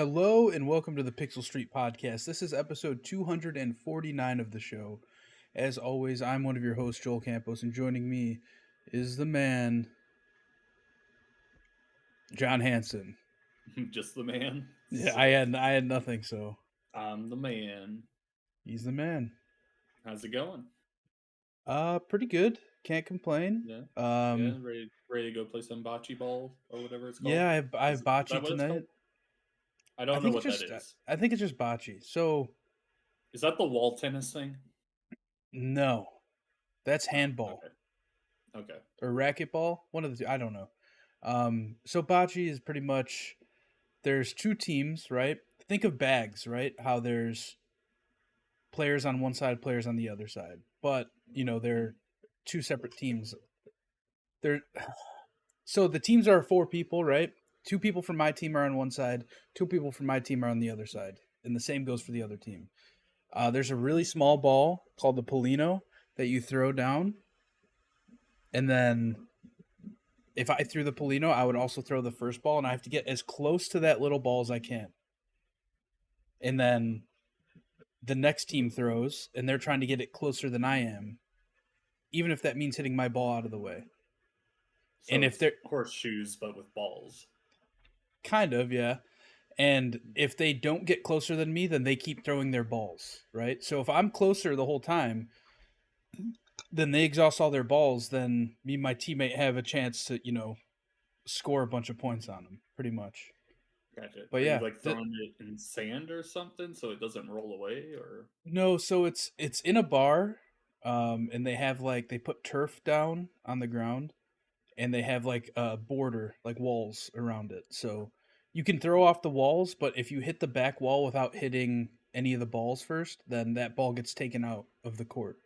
Hello and welcome to the Pixel Street Podcast. This is episode 249 of the show. As always, I'm one of your hosts, Joel Campos, and joining me is the man, John Hanson. Just the man. Yeah, I had nothing, so I'm the man. he's the man. How's it going? Pretty good. Can't complain. Yeah. Um, Yeah. Ready to go play some bocce ball or whatever it's called. yeah, I have Is that bocce what it's tonight. called? I don't know what that is. I think it's just bocce. So Is that the wall tennis thing? no, that's Oh, handball okay. or racquetball. One of the two. I don't know. So bocce is pretty much there's two teams, right? Think of bags, right? How there's players on one side, players on the other side. But, they're two separate teams. They're so the teams are four people, right? Two people from my team are on one side, two people from my team are on the other side. And the same goes for the other team. There's a really small ball called the Polino that you throw down. And then if I threw the Polino, I would also throw the first ball, and I have to get as close to that little ball as I can. And then the next team throws, and they're trying to get it closer than I am, even if that means hitting my ball out of the way. So And if they're horseshoes but with balls. kind of, yeah. And if they don't get closer than me, then they keep throwing their balls, right? So if I'm closer the whole time, then they exhaust all their balls, then me and my teammate have a chance to, score a bunch of points on them, pretty much. Gotcha. But Are yeah, you like throwing it in sand or something so it doesn't roll away, or? no, so it's in a bar, and they have they put turf down on the ground, and they have like a border, like walls around it. So you can throw off the walls, but if you hit the back wall without hitting any of the balls first, then that ball gets taken out of the court.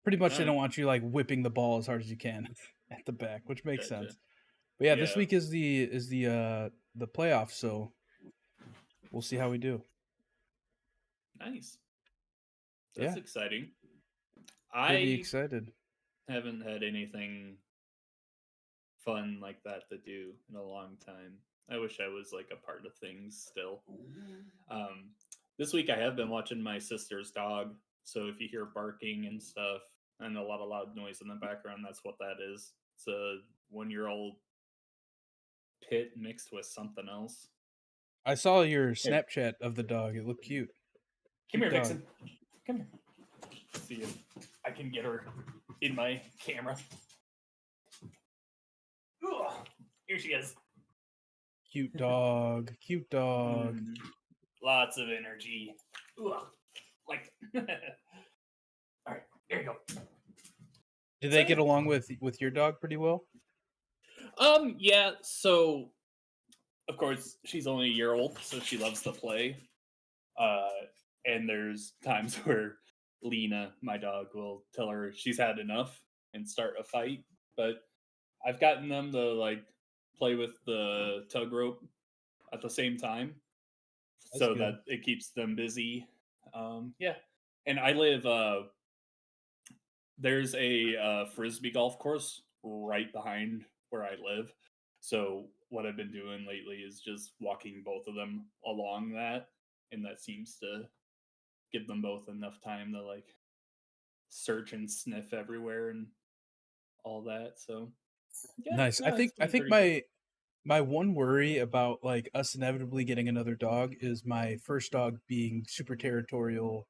Pretty much, they Alright. don't want you like whipping the ball as hard as you can at the back, which makes Gotcha. sense. But yeah, this Yeah. week is the playoffs, so we'll see how we do. Nice. That's Yeah, exciting. pretty I excited. haven't had anything fun like that to do in a long time. I wish I was like a part of things still. This week I have been watching my sister's dog, so if you hear barking and stuff and a lot of loud noise in the background, that's what that is. It's a 1-year-old pit mixed with something else. I saw your Here, Snapchat of the dog. It looked cute. come here, Cute dog. Vixen. Come here. See if I can get her in my camera. Ugh, here she is. Cute dog. Cute dog. Lots of energy. Ugh. Like, all right, there you go. Did they get along with your dog pretty well? Yeah. So, of course, she's only a year old, so she loves to play. And there's times where Lena, my dog, will tell her she's had enough and start a fight. But I've gotten them to like play with the tug rope at the same time, so good. that it keeps them busy. Yeah, and I live. There's a frisbee golf course right behind where I live, so what I've been doing lately is just walking both of them along that, and that seems to give them both enough time to like search and sniff everywhere and all that. So yeah, Nice. I no, it's think I been think pretty good. my one worry about like us inevitably getting another dog is my first dog being super territorial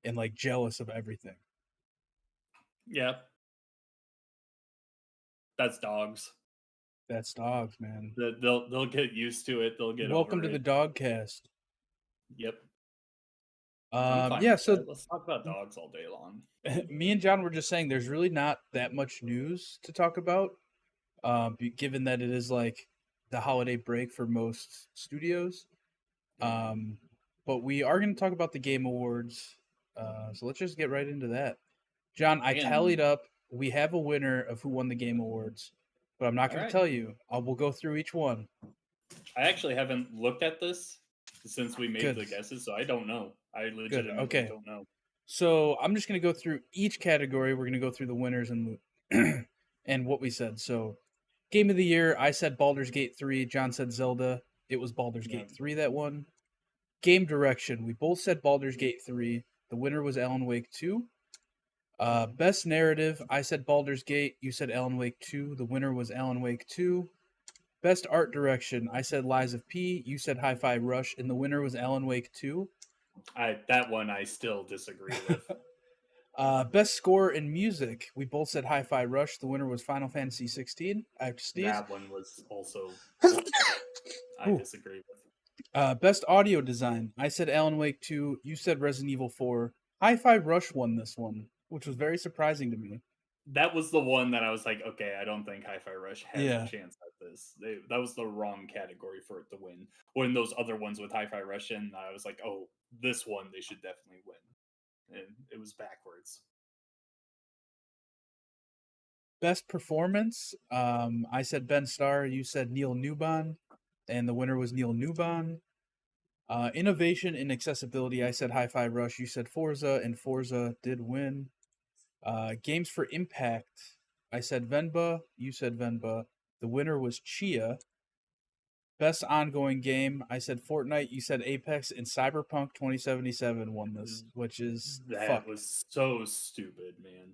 and like jealous of everything. Yeah, that's dogs. That's dogs, man. They'll get used to it. They'll get Welcome over to the it. dog cast. Yep, I'm fine Yeah, with so that. Let's talk about dogs all day long. me and John were just saying there's really not that much news to talk about, given that it is like the holiday break for most studios. But we are going to talk about the Game Awards. So let's just get right into that. John, I tallied And up. We have a winner of who won the Game Awards, but I'm not all going to right, tell you. We'll go through each one. I actually haven't looked at this since we made Good. the guesses, so I don't know. I Good. legitimately Okay. don't know. So I'm just going to go through each category. We're going to go through the winners and and what we said. So, Game of the Year, I said Baldur's Gate 3. John said Zelda. It was Baldur's Yeah. Gate 3 that won. Game direction, we both said Baldur's Gate 3. The winner was Alan Wake 2. Best narrative, I said Baldur's Gate. You said Alan Wake 2. The winner was Alan Wake 2. Best art direction, I said Lies of P. You said Hi-Fi Rush, and the winner was Alan Wake 2. That one I still disagree with. Best score in music, we both said Hi-Fi Rush. The winner was Final Fantasy 16. I have to sneeze. That one was also I Ooh. disagree with. Best audio design, I said Alan Wake 2. You said Resident Evil 4. Hi-Fi Rush won this one, which was very surprising to me. That was the one that I was like, okay, I don't think Hi-Fi Rush has Yeah. a chance at this. That was the wrong category for it to win. When those other ones with Hi-Fi Rush in, I was like, oh, this one they should definitely win. And it was backwards. Best performance, I said Ben Starr. You said Neil Newbon, and the winner was Neil Newbon. Innovation in accessibility, I said Hi-Fi Rush. You said Forza, and Forza did win. Games for impact, I said Venba. You said Venba. The winner was Chia. Best ongoing game, I said Fortnite. You said Apex, and Cyberpunk 2077 won this, which is That was so stupid, man.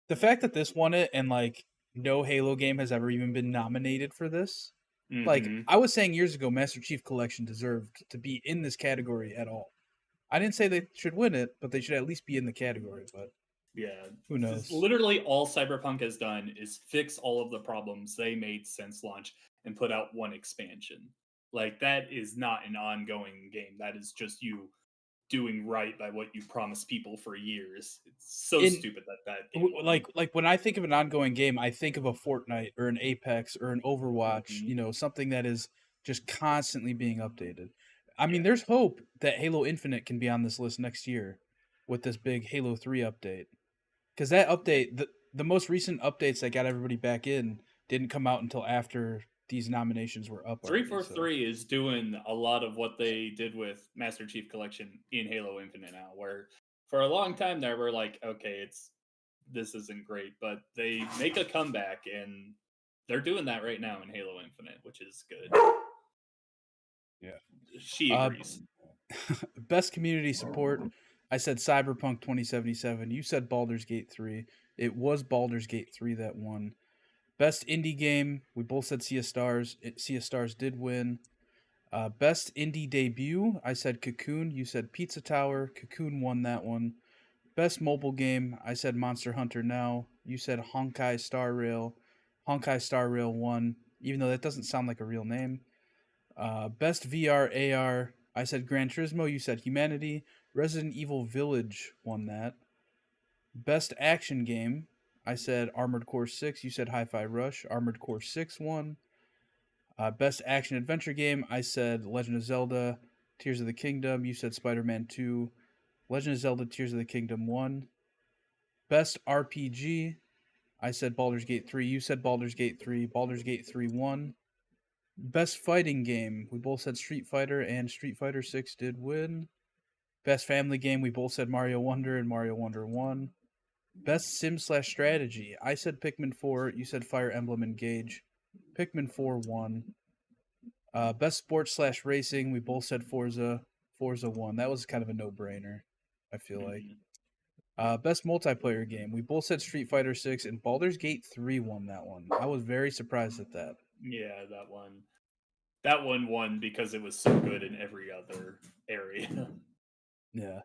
The fact that this won it and like no Halo game has ever even been nominated for this. Like I was saying years ago, Master Chief Collection deserved to be in this category at all. I didn't say they should win it, but they should at least be in the category. But yeah, who knows? Literally, all Cyberpunk has done is fix all of the problems they made since launch and put out one expansion. Like that is not an ongoing game. That is just you doing right by what you promised people for years. It's so stupid that game won. Like when I think of an ongoing game, I think of a Fortnite or an Apex or an Overwatch. You know, something that is just constantly being updated. I mean, there's hope that Halo Infinite can be on this list next year with this big Halo 3 update. Because that update, the most recent updates that got everybody back in didn't come out until after these nominations were up. 343 is doing a lot of what they did with Master Chief Collection in Halo Infinite now, where for a long time there we're like, okay, this isn't great, but they make a comeback and they're doing that right now in Halo Infinite, which is good. Yeah. She agrees. Best community support, I said Cyberpunk 2077. You said Baldur's Gate 3. It was Baldur's Gate 3 that won. Best indie game, we both said Sea of Stars. Sea of Stars did win. Best indie debut, I said Cocoon. You said Pizza Tower. Cocoon won that one. Best mobile game, I said Monster Hunter Now. You said Honkai Star Rail. Honkai Star Rail won, even though that doesn't sound like a real name. Best VR AR, I said Gran Turismo. You said Humanity. Resident Evil Village won that. Best action game, I said Armored Core 6. You said Hi-Fi Rush. Armored Core 6 won. Best action adventure game, I said Legend of Zelda Tears of the Kingdom. You said Spider-Man 2. Legend of Zelda Tears of the Kingdom won. Best RPG, I said Baldur's Gate 3. You said Baldur's Gate 3. Baldur's Gate 3 won. Best fighting game, we both said Street Fighter, and Street Fighter 6 did win. Best family game, we both said Mario Wonder, and Mario Wonder won. Best sim/strategy, I said Pikmin 4. You said Fire Emblem Engage. Pikmin 4 won. Best sports/racing, we both said Forza. Forza won. That was kind of a no-brainer, I feel like. Best multiplayer game, we both said Street Fighter 6, and Baldur's Gate 3 won that one. I was very surprised at that. Yeah, that one. That one won because it was so good in every other area. Yeah.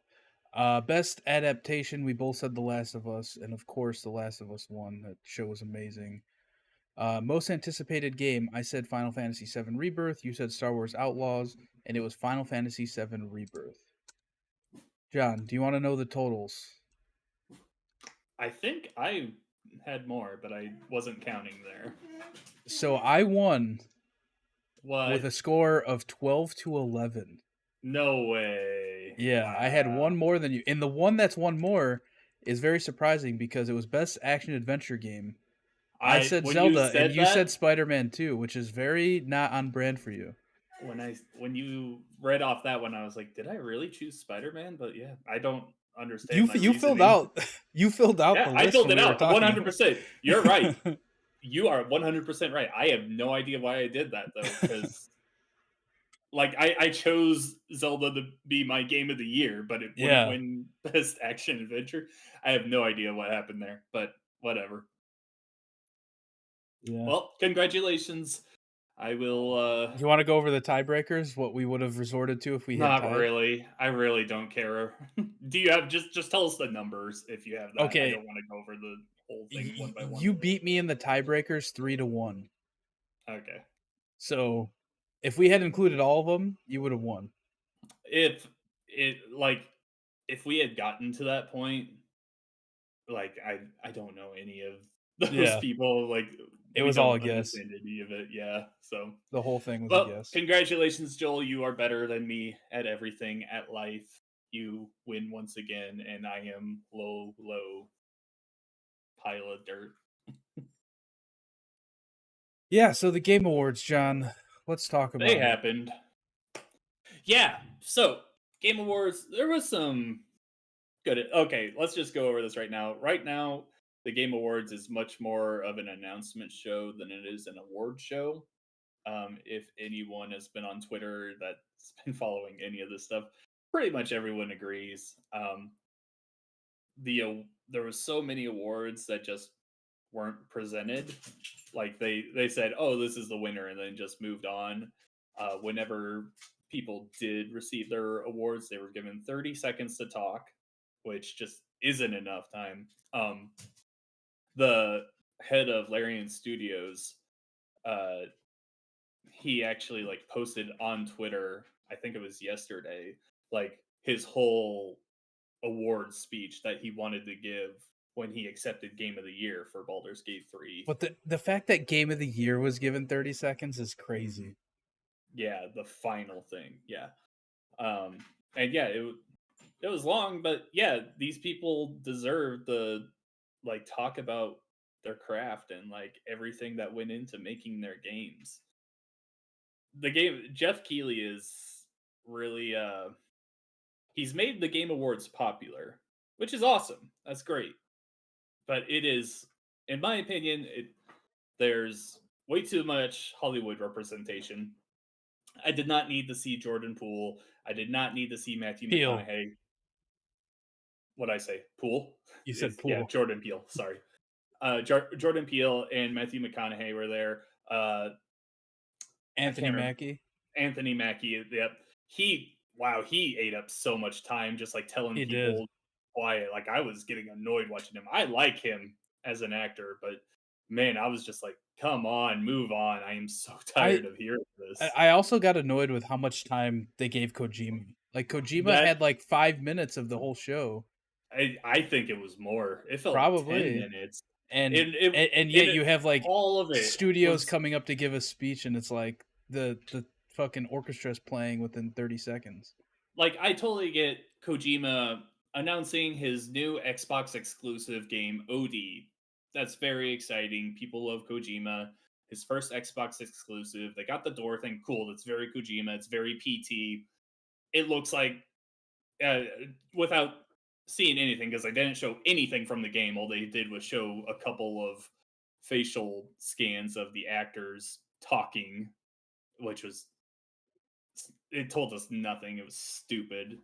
Best adaptation, we both said The Last of Us, and of course, The Last of Us won. That show was amazing. Most anticipated game, I said Final Fantasy VII Rebirth. You said Star Wars Outlaws, and it was Final Fantasy VII Rebirth. John, do you want to know the totals? I think I had more, but I wasn't counting there. So I won with a score of 12-11. No way. Yeah, wow. I had one more than you. And the one that's one more is very surprising because it was best action adventure game. I said Zelda, and you said Spider-Man 2, which is very not on brand for you. When you read off that one, I was like, did I really choose Spider-Man? But yeah, I don't understand. You filled out the list. I filled it out 100%. You're right. You are 100% right. I have no idea why I did that though, because like I chose Zelda to be my game of the year, but it wouldn't Yeah, win best action adventure. I have no idea what happened there, but whatever. yeah. Well, congratulations. I will You wanna go over the tiebreakers, what we would have resorted to if we had not tied? really. I really don't care. Do you have just tell us the numbers if you have that. I Okay, don't want to go over the whole thing one by one. you beat me in the tiebreakers 3-1. Okay. So, if we had included all of them, you would have won. If it like if we had gotten to that point, like I don't know any of those Yeah, people. Like it we was all don't a guess. understand any of it. Yeah. So The whole thing was a well, guess. congratulations, Joel. You are better than me at everything at life. You win once again, and I am low, low pile of dirt. Yeah, so the Game Awards, John, let's talk They about it. happened. Yeah. So Game Awards, there was some good. Okay, let's just go over this right now. Right now, the Game Awards is much more of an announcement show than it is an award show. If anyone has been on Twitter that's been following any of this stuff, pretty much everyone agrees. There was so many awards that just weren't presented. Like they said, "Oh, this is the winner," and then just moved on. Whenever people did receive their awards, they were given 30 seconds to talk, which just isn't enough time. The head of Larian Studios, uh, he actually like posted on Twitter, I think it was yesterday, like his whole award speech that he wanted to give when he accepted Game of the Year for Baldur's Gate 3. But the fact that Game of the Year was given 30 seconds is crazy. Yeah, the final thing. Yeah. Um and yeah, it was long, but yeah, these people deserve the like talk about their craft and like everything that went into making their games. The game Jeff Keighley is really he's made the Game Awards popular, which is awesome. That's great. But it is in my opinion, there's way too much Hollywood representation. I did not need to see Jordan Poole. I did not need to see Matthew Peel, McConaughey. What I say? Poole? you said Is yeah, pool. Jordan Peele. Sorry, Jordan Peele and Matthew McConaughey were there. I Anthony can't remember Mackie, Anthony Mackie. Yep, he wow, he ate up so much time just like telling he did. people quiet. Like I was getting annoyed watching him. I like him as an actor, but man, I was just like, come on, move on. I am so I tired of hearing this. I also got annoyed with how much time they gave Kojima. Like Kojima That had like 5 minutes of the whole show, I think it was more. It felt like 10 probably, minutes. and And it and and yet it you have like all of it studios was coming up to give a speech, and it's like the fucking orchestra's playing within 30 seconds. like I totally get Kojima announcing his new Xbox exclusive game OD. That's very exciting. People love Kojima. His first Xbox exclusive. They got the door thing. Cool. That's very Kojima. It's very PT. It looks like uh, without seeing anything because they didn't show anything from the game. All they did was show a couple of facial scans of the actors talking, which was it told us nothing. It was stupid,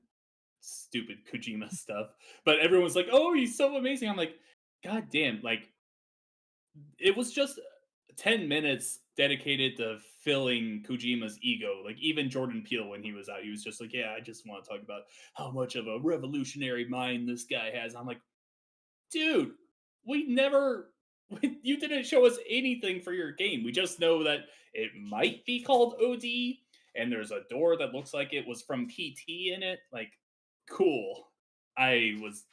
stupid Kojima stuff. But everyone's like, "Oh, he's so amazing." I'm like, "God damn!" Like it was just 10 minutes dedicated to filling Kojima's ego. Like even Jordan Peele, when he was out, he was just like, "Yeah, I just want to talk about how much of a revolutionary mind this guy has." I'm like, "Dude, we never." You didn't show us anything for your game. We just know that it might be called OD, and there's a door that looks like it was from PT in it. Like, cool. I was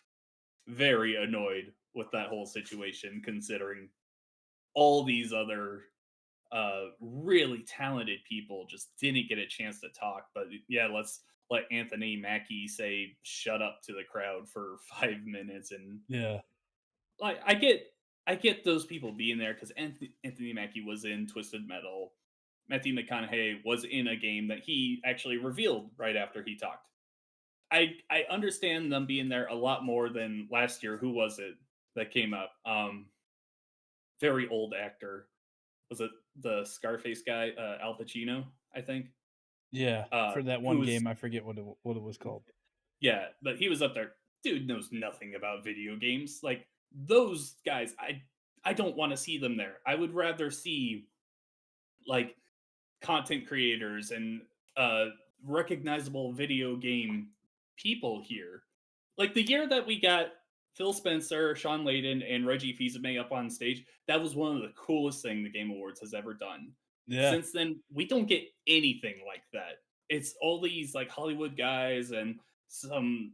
very annoyed with that whole situation, considering all these other really talented people just didn't get a chance to talk. But yeah, let's let Anthony Mackie say "shut up" to the crowd for 5 minutes, and Yeah, like I get those people being there because Anthony Mackie was in Twisted Metal. Matthew McConaughey was in a game that he actually revealed right after he talked. I understand them being there a lot more than last year. Who was it that came up? Very old actor. Was it the Scarface guy, Al Pacino? I think. Yeah, for that who one was game, I forget what it was called. yeah, but he was up there. Dude knows nothing about video games. Like those guys, I don't want to see them there. I would rather see like content creators and uh recognizable video game people here. Like the year that we got Phil Spencer, Sean Layden, and Reggie Fils-Aimé up on stage, that was one of the coolest thing the Game Awards has ever done. Yeah, Since then, we don't get anything like that. It's all these like Hollywood guys and some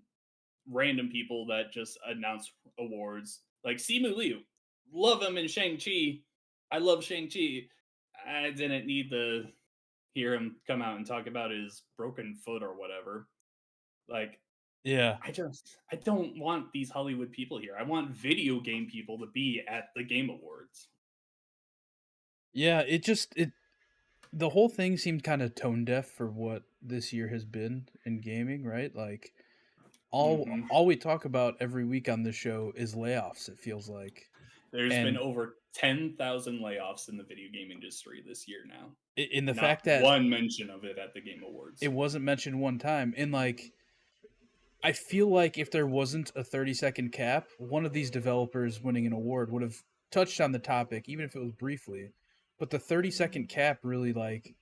random people that just announce awards. Like Simu Liu, love him in Shang-Chi. I love Shang-Chi. I didn't need to hear him come out and talk about his broken foot or whatever. Like, yeah, I don't want these Hollywood people here. I want video game people to be at the Game Awards. yeah. It the whole thing seemed kind of tone deaf for what this year has been in gaming, right? Like Hmm. all we talk about every week on this show is layoffs. It feels like, There's been and over 10,000 layoffs in the video game industry this year now. in the Not fact that one mention of it at the Game Awards. it wasn't mentioned one time, and like I feel like if there wasn't a 30-second cap, one of these developers winning an award would have touched on the topic, even if it was briefly. But the 30-second cap really like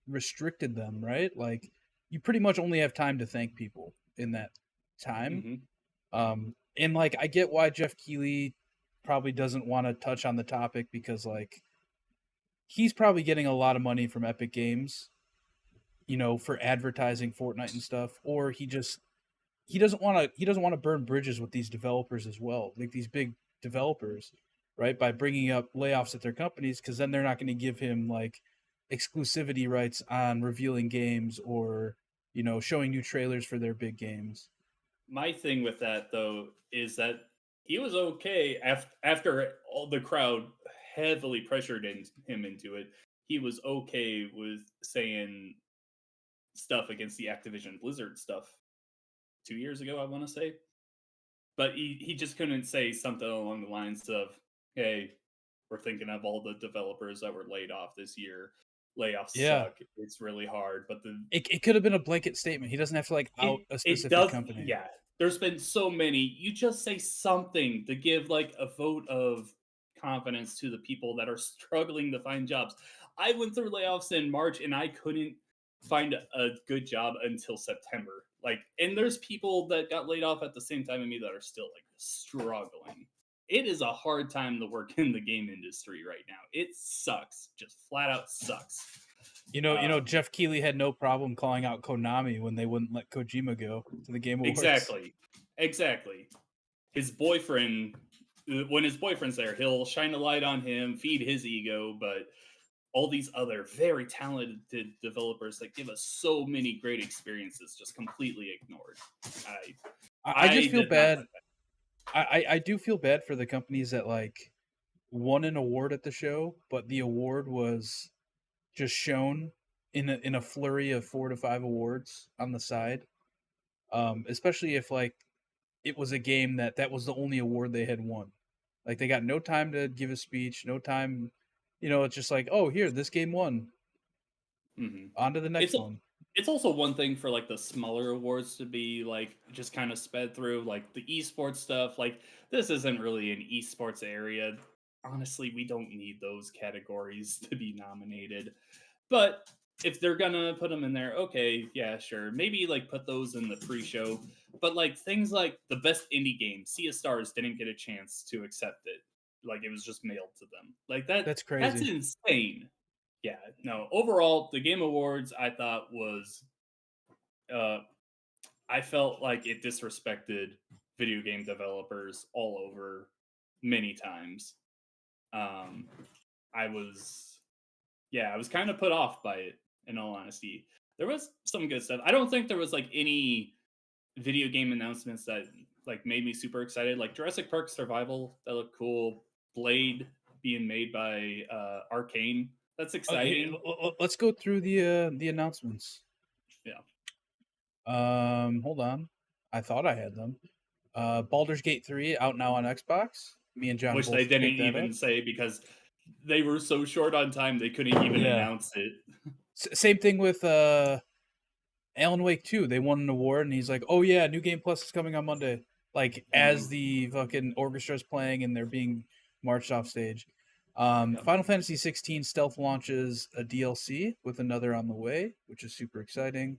restricted them, right? Like you pretty much only have time to thank people in that time. Hmm. And like I get why Jeff Keighley probably doesn't want to touch on the topic because like he's probably getting a lot of money from Epic Games, for advertising Fortnite and stuff, or he doesn't want to burn bridges with these developers as well, like these big developers, right? By bringing up layoffs at their companies, because then they're not going to give him like exclusivity rights on revealing games or showing new trailers for their big games. My thing with that though is that he was okay after all the crowd heavily pressured him into it. He was okay with saying stuff against the Activision Blizzard stuff 2 years ago, I want to say. But he just couldn't say something along the lines of, "Hey, we're thinking of all the developers that were laid off this year. Layoffs Yeah, suck. It's really hard." But it could have been a blanket statement. He doesn't have to like out a it specific does, company. yeah. There's been so many. You just say something to give like a vote of confidence to the people that are struggling to find jobs. I went through layoffs in March and I couldn't find a good job until September. Like, and there's people that got laid off at the same time as me that are still like struggling. It is a hard time to work in the game industry right now. It sucks, just flat out sucks. Jeff Keighley had no problem calling out Konami when they wouldn't let Kojima go to the Game Awards. Exactly, exactly. His boyfriend, when his boyfriend's there, he'll shine a light on him, feed his ego, but all these other very talented developers that give us so many great experiences just completely ignored. I I I just feel did not bad. like that. I do feel bad for the companies that like won an award at the show, but the award was just shown in a flurry of 4 to 5 awards on the side. Especially if like it was a game that was the only award they had won. Like they got no time to give a speech, no time. It's just like, oh, here, this game won. Hmm. On to the It's next one. it's also one thing for like the smaller awards to be like just kind of sped through, like the esports stuff. Like this isn't really an esports area. Honestly, we don't need those categories to be nominated. But if they're gonna put them in there, okay, yeah, sure. Maybe like put those in the pre-show. But like things like the best indie game, Sea of Stars didn't get a chance to accept it. Like it was just mailed to them. Like That's that's crazy. insane. Yeah, no. Overall, the Game Awards I thought was uh I felt like it disrespected video game developers all over many times. Um I was yeah, I was kind of put off by it, in all honesty. There was some good stuff. I don't think there was like any video game announcements that like made me super excited. Like Jurassic Park Survival, that looked cool. Blade being made by Arcane, that's Okay, exciting. let's go through the announcements. Yeah, Hold on. I thought I had them. Baldur's Gate 3 out now on Xbox. Me and John which they both didn't picked that up. even say because they were so short on time they couldn't even Yeah. announce it. Same thing with Alan Wake 2, they won an award, and he's like, "Oh yeah, New Game Plus is coming on Monday." Like as Mm, the fucking orchestra's playing and they're being marched off stage. yeah. Final Fantasy 16 Stealth launches a DLC with another on the way, which is super exciting.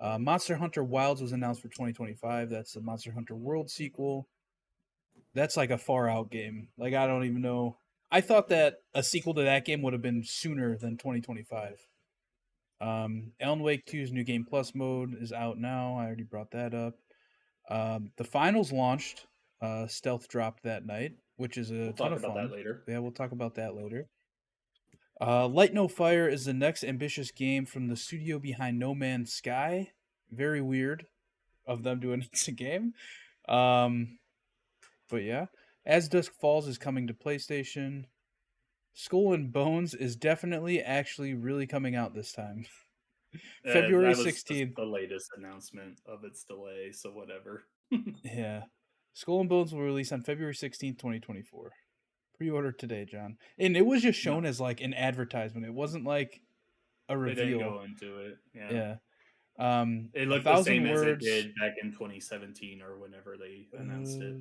Monster Hunter Wilds was announced for 2025. That's the Monster Hunter World sequel. That's like a far out game. Like I don't even know. I thought that a sequel to that game would have been sooner than 2025. Alan Wake 2's New Game Plus mode is out now. I already brought that up. The finals launched. Stealth dropped that night, which is a We'll ton talk of about that fun. later. Yeah, we'll talk about that later. Light No Fire is the next ambitious game from the studio behind No Man's Sky. Very weird of them doing it's a game. Um, but yeah, As Dusk Falls is coming to PlayStation. Skull and Bones is definitely actually really coming out this time. February That was just 16th. the latest announcement of its delay, so whatever. Yeah. Skull and Bones will release on February 16th, 2024. Pre-order today, John. And it was just No, shown as like an advertisement. It wasn't like a they didn't reveal. go into it. Yeah. Yeah. It A looked the thousand same as it words. did back in 2017 or whenever they announced it.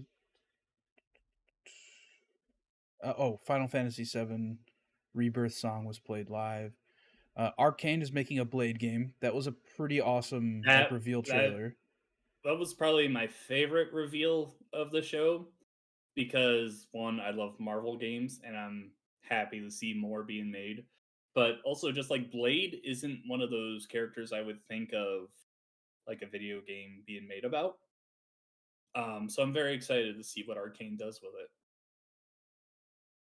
Uh, Final Fantasy VII Rebirth song was played live. Arcane is making a Blade game. That was a pretty awesome like That reveal that trailer. that was probably my favorite reveal of the show because one, I love Marvel games and I'm happy to see more being made. But also just like Blade isn't one of those characters I would think of like a video game being made about. So I'm very excited to see what Arcane does with it.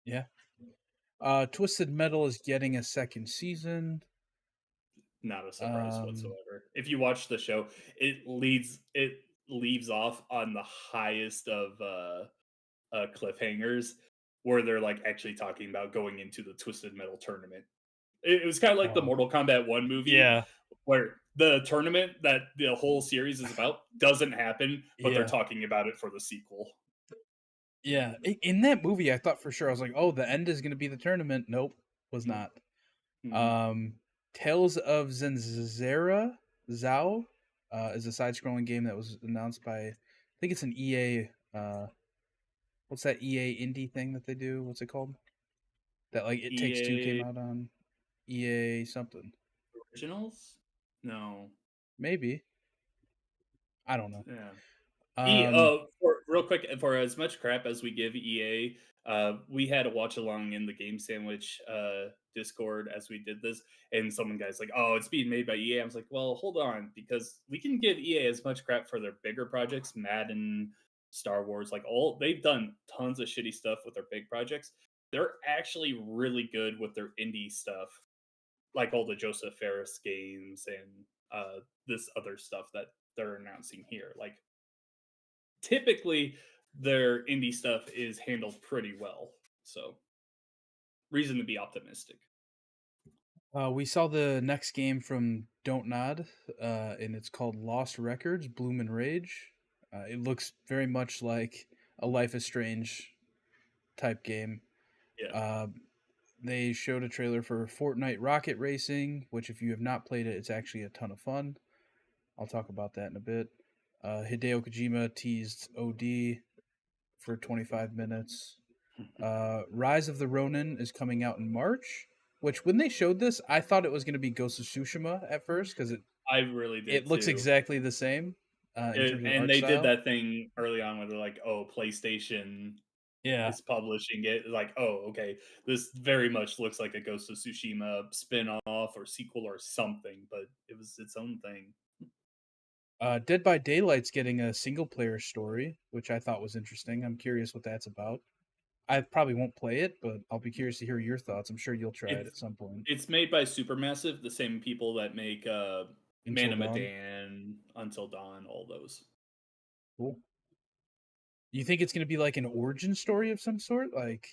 Yeah. Twisted Metal is getting a second season. Not a surprise Um, whatsoever. If you watch the show, it leaves off on the highest of cliffhangers where they're like actually talking about going into the Twisted Metal tournament. It was kind of like the oh, Mortal Kombat 1 movie yeah, where the tournament that the whole series is about doesn't happen, but they're yeah, talking about it for the sequel. yeah. In that movie, I thought for sure I was like, "Oh, the end is going to be the tournament." Nope, was Nope. not. Mhm. Um, Tales of Zenzera Zao is a side-scrolling game that was announced by, I think it's an EA. What's that EA indie thing that they do? What's it called? That like It Takes Two came EA out on EA something. originals? No. Maybe I don't know. Yeah. Um, For real quick, for as much crap as we give EA, we had a watch along in the Game Sandwich Discord as we did this, and someone guy's like, "Oh, it's being made by EA." I was like, "Well, hold on, because we can give EA as much crap for their bigger projects, Madden, Star Wars, like all they've done tons of shitty stuff with their big projects. They're actually really good with their indie stuff, like all the Joseph Ferris games and this other stuff that they're announcing here, like." Typically their indie stuff is handled pretty well. So, reason to be optimistic. we saw the next game from Don't Nod, and it's called Lost Records: Bloom and Rage. It looks very much like a Life is Strange type game. Yeah. Uh, they showed a trailer for Fortnite Rocket Racing, which, if you have not played it, it's actually a ton of fun. I'll talk about that in a bit. Hideo Kojima teased OD for 25 minutes. Rise of the Ronin is coming out in March. Which, when they showed this, I thought it was going to be Ghost of Tsushima at first because I really it did looks too. exactly the same in terms of And art they did style. that thing early on where they're like, "Oh, PlayStation Yeah, is publishing it." Like, "Oh, okay, this very much looks like a Ghost of Tsushima spin-off or sequel or something," but it was its own thing. Dead by Daylight's getting a single player story, which I thought was interesting. I'm curious what that's about. I probably won't play it, but I'll be curious to hear your thoughts. I'm sure you'll try it It's at some point. it's made by Supermassive, the same people that make Man Until of Dawn. Medan, Until Dawn, all those. Cool. You think it's going to be like an origin story of some sort? Like,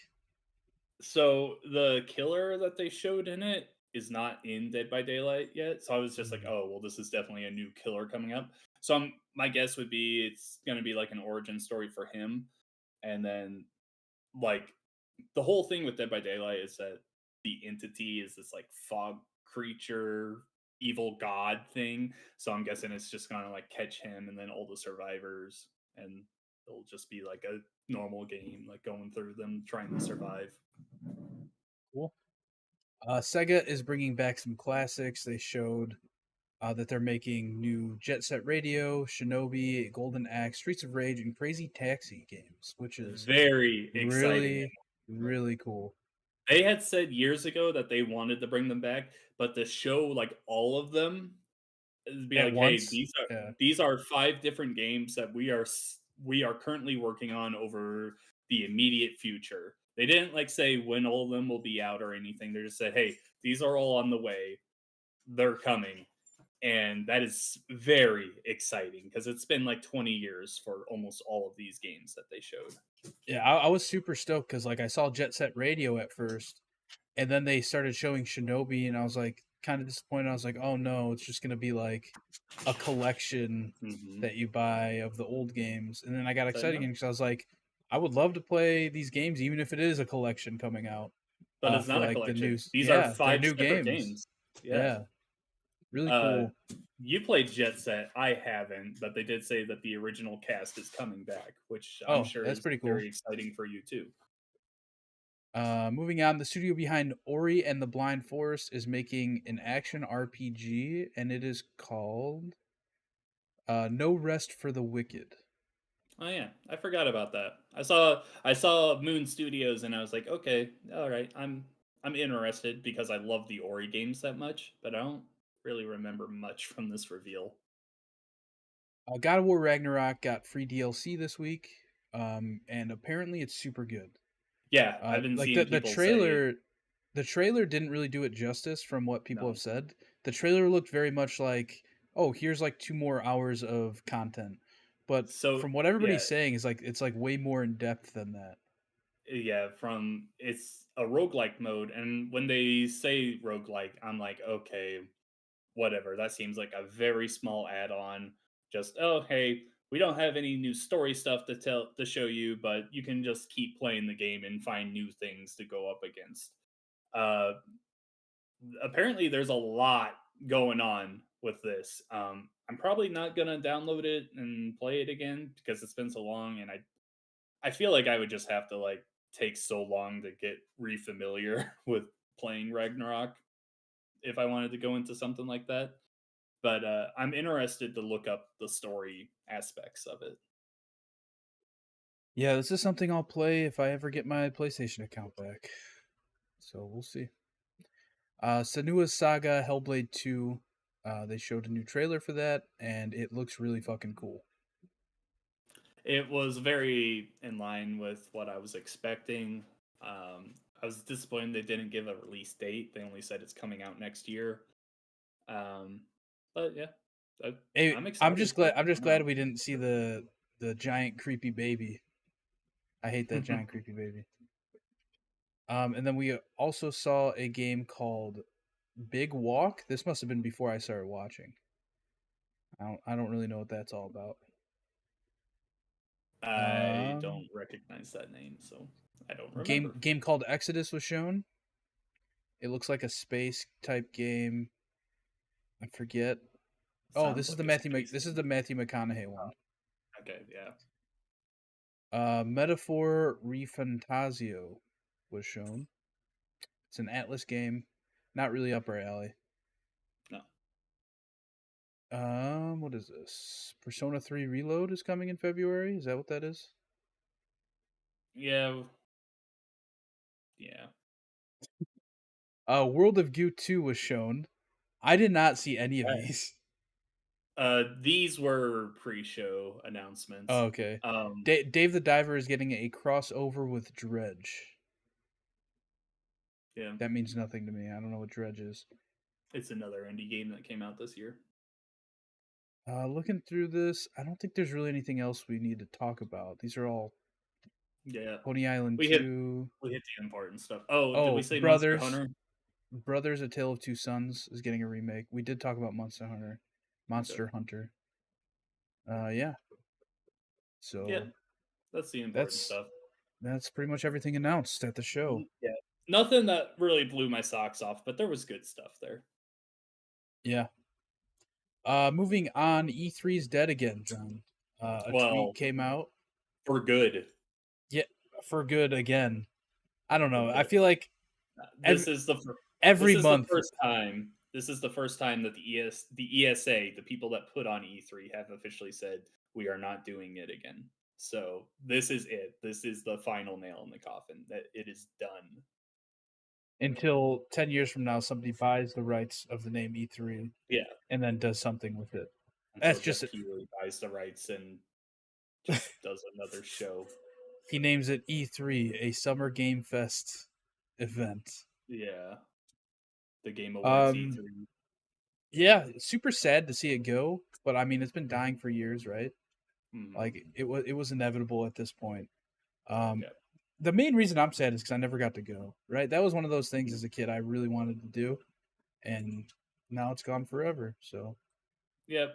So the killer that they showed in it is not in Dead by Daylight yet. So I was just like, mm, oh well, this is definitely a new killer coming up. So my guess would be it's going to be like an origin story for him, and then like the whole thing with Dead by Daylight is that the entity is this like fog creature evil god thing. So I'm guessing it's just gonna like catch him and then all the survivors, and it'll just be like a normal game, like going through them trying to survive. Cool. Sega is bringing back some classics. They showed that they're making new Jet Set Radio, Shinobi, Golden Axe, Streets of Rage, and Crazy Taxi games, which is Very exciting. really, really cool. They had said years ago that they wanted to bring them back, but to show like all of them, it'd be At like, hey, once, yeah, these are 5 different games that we are currently working on over the immediate future. They didn't like say when all of them will be out or anything. They just said, hey, these are all on the way. They're coming. And that is very exciting because it's been like 20 years for almost all of these games that they showed. yeah. I was super stoked because like I saw Jet Set Radio at first, and then they started showing Shinobi, and I was like kind of disappointed. I was like, oh no, it's just gonna be like a collection Hmm. that you buy of the old games. And then I got But excited no, again because I was like, I would love to play these games, even if it is a collection coming out but it's for not a like the collection. news. These are Yeah, they're 5 new separate games. games. Yeah. Yeah, really Uh, cool. you played Jet Set. I haven't, but they did say that the original cast is coming back, which I'm Oh, sure that's is pretty cool. very exciting for you too. Moving on, the studio behind Ori and the Blind Forest is making an action RPG, and it is called No Rest for the Wicked. Oh yeah, I forgot about that. I saw Moon Studios and I was like, okay, all right, I'm interested because I love the Ori games that much, but I don't really remember much from this reveal. God of War Ragnarok got free DLC this week, and apparently it's super good. Yeah, I've been Like seeing people say the trailer didn't really do it justice from what people have no. said. The trailer looked very much like, oh, here's like 2 more hours of content, but So from what yeah, everybody's saying is like it's like way more in depth than that. yeah, from it's a roguelike mode, and when they say roguelike, I'm like, okay, whatever. That seems like a very small add-on. Just oh hey, we don't have any new story stuff to show you, but you can just keep playing the game and find new things to go up against. Uh, apparently, there's a lot going on with this. I'm probably not gonna download it and play it again because it's been so long, and I feel like I would just have to like take so long to get refamiliar with playing Ragnarok if I wanted to go into something like that. But I'm interested to look up the story aspects of it. Yeah, this is something I'll play if I ever get my PlayStation account back. So we'll see. Senua's Saga Hellblade 2. They showed a new trailer for that, and it looks really fucking cool. It was very in line with what I was expecting. I was disappointed they didn't give a release date. They only said it's coming out next year. Um, but yeah, I, Hey, I'm excited for it I'm to just come out. glad we didn't see the giant creepy baby. I hate that giant creepy baby. And then we also saw a game called Big Walk. This must have been before I started watching. I don't really know what that's all about. I Um, don't recognize that name, so I don't remember. game called Exodus was shown. It looks like a space type game. I forget. Oh, Sounds like a This is space. the Matthew McConaughey one. Okay, yeah, Metaphor Refantasio was shown. It's an Atlas game, not really up our alley. no, What is this? Persona 3 Reload is coming in February. Is that what that is? yeah, yeah. World of Goo 2 was shown. I did not see any of these. These were pre-show Oh, announcements. okay. Um, Dave the Diver is getting a crossover with Dredge. yeah, That means nothing to me. I don't know what Dredge is. it's another indie game that came out this year. Looking through this, I don't think there's really anything else we need to talk about. These are all Yeah, Pony Island we hit 2. we hit the important stuff. Oh, did we Oh, say Monster Hunter? Brothers: A Tale of Two Sons is getting a remake. We did talk about Okay, Monster Hunter. Yeah. yeah, So that's the important that's stuff. that's pretty much everything announced at the show. Yeah, nothing that really blew my socks off, but there was good stuff there. Yeah. Moving on, E3's dead again, John. A tweet Well, came out. for good. Yeah, for good again. I don't For know. I good. feel like This every is the this every is the month. first time. This is the first time that the ESA, the people that put on E3, have officially said we are not doing it again. So this is it. This is the final nail in the coffin. That it is done. Until 10 years from now, somebody buys the rights of the name E3 Yeah. and then does something with it. Until That's Jeff just Keighley buys the rights and just does another show. he names it E3, a Summer Game Fest event. Yeah. The Game Awards Um, E3. yeah, super sad to see it go, but I mean, it's been dying for years, right? Hmm. Like it was inevitable at this point. Um, Yeah. the main reason I'm sad is because I never got to go. Right, that was one of those things as a kid I really wanted to do, and now it's gone forever. So Yep.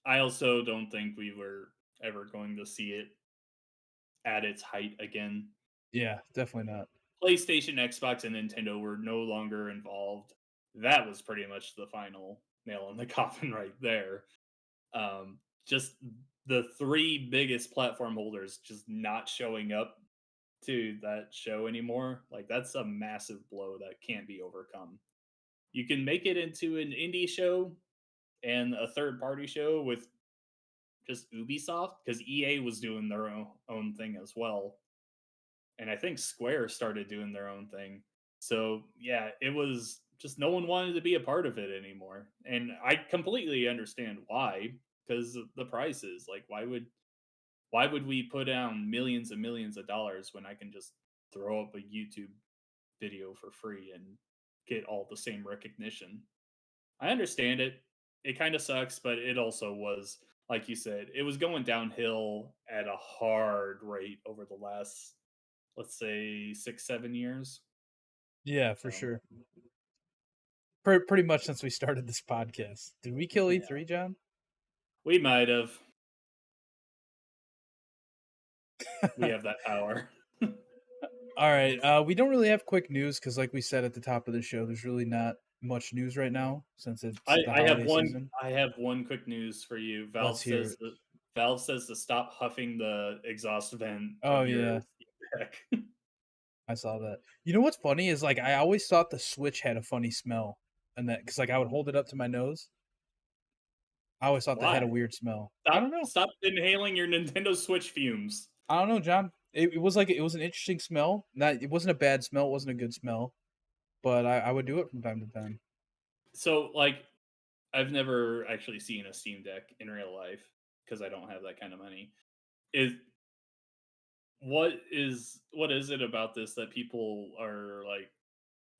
I also don't think we were ever going to see it at its height again. yeah, definitely not. PlayStation, Xbox, and Nintendo were no longer involved. That was pretty much the final nail in the coffin right there. Just the three biggest platform holders just not showing up to that show anymore. Like that's a massive blow that can't be overcome. You can make it into an indie show and a third party show with just Ubisoft because EA was doing their own thing as well. And I think Square started doing their own thing. So yeah, it was just no one wanted to be a part of it anymore, and I completely understand why because the prices. Like, why would we put down millions and millions of dollars when I can just throw up a YouTube video for free and get all the same recognition? I understand it. It kind of sucks, but it also was, like you said, it was going downhill at a hard rate over the last, let's say, 6, 7 years. Yeah, for So sure. Pretty much since we started this podcast. Did we kill yeah, E3, John? we might have. We have that power. All right. We don't really have quick news because, like we said at the top of the show, there's really not much news right now since I, it's the I have holiday one. season. I have one quick news for you. Let's hear it. Valve says to stop huffing the exhaust vent Oh of your yeah, Steam Deck. I saw that. You know what's funny is like I always thought the Switch had a funny smell, and that because like I would hold it up to my nose, I always thought that Why? had a weird smell. I Stop! don't know. Stop inhaling your Nintendo Switch fumes. I don't know, John. It was like it was an interesting smell. Not it wasn't a bad smell. It wasn't a good smell, but I would do it from time to time. So, like, I've never actually seen a Steam Deck in real life because I don't have that kind of money. Is what is it about this that people are like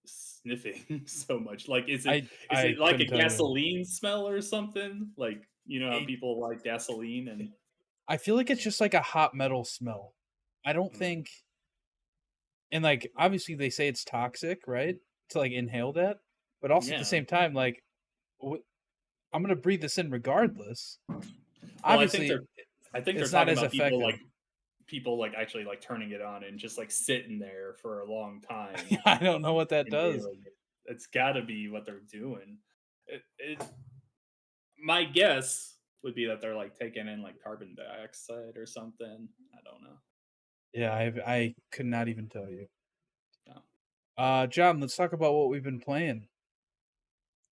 sniffing so much? Like, is I it like a couldn't tell you. gasoline smell or something? Like, you know how It, people like gasoline and I feel like it's just like a hot metal smell. I don't mm, think, and like obviously they say it's toxic, right? To like inhale that, but also at the yeah. same time, like I'm gonna breathe this in regardless. Well, I think they're Obviously, I think they're it's not talking as about effective. people like actually like turning it on and just like sitting there for a long time I don't know what that does. inhaling it. It's got to be what they're doing. My guess would be that they're like taking in like carbon dioxide or something. I don't know. Yeah, I could not even tell you. No. John, let's talk about what we've been playing.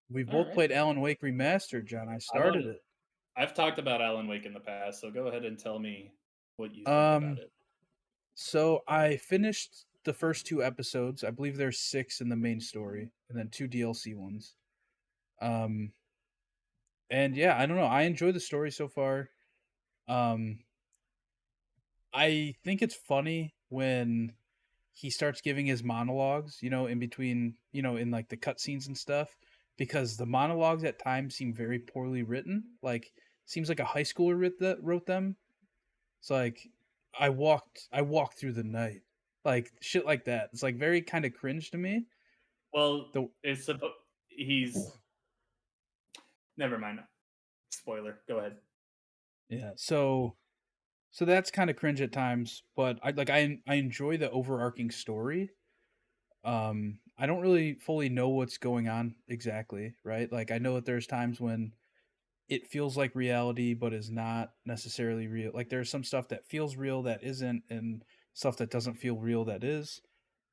We've All both right. played Alan Wake Remastered, John. I started Alan, it. I've talked about Alan Wake in the past, so go ahead and tell me what you think about Um, it. so I finished the first two episodes. I believe there's six in the main story, and then two DLC ones. Um, and yeah, I don't know. I enjoy the story so far. Um, I think it's funny when he starts giving his monologues, in between, in like the cutscenes and stuff, because the monologues at times seem very poorly written. Like, seems like a high schooler wrote them. It's like, I walked through the night, like shit like that. It's like very kind of cringe to me. Well, The he's never mind. Spoiler. Go ahead. Yeah, so that's kind of cringe at times, but I enjoy the overarching story. I don't really fully know what's going on exactly, right? Like I know that there's times when it feels like reality but is not necessarily real. Like there's some stuff that feels real that isn't, and stuff that doesn't feel real that is.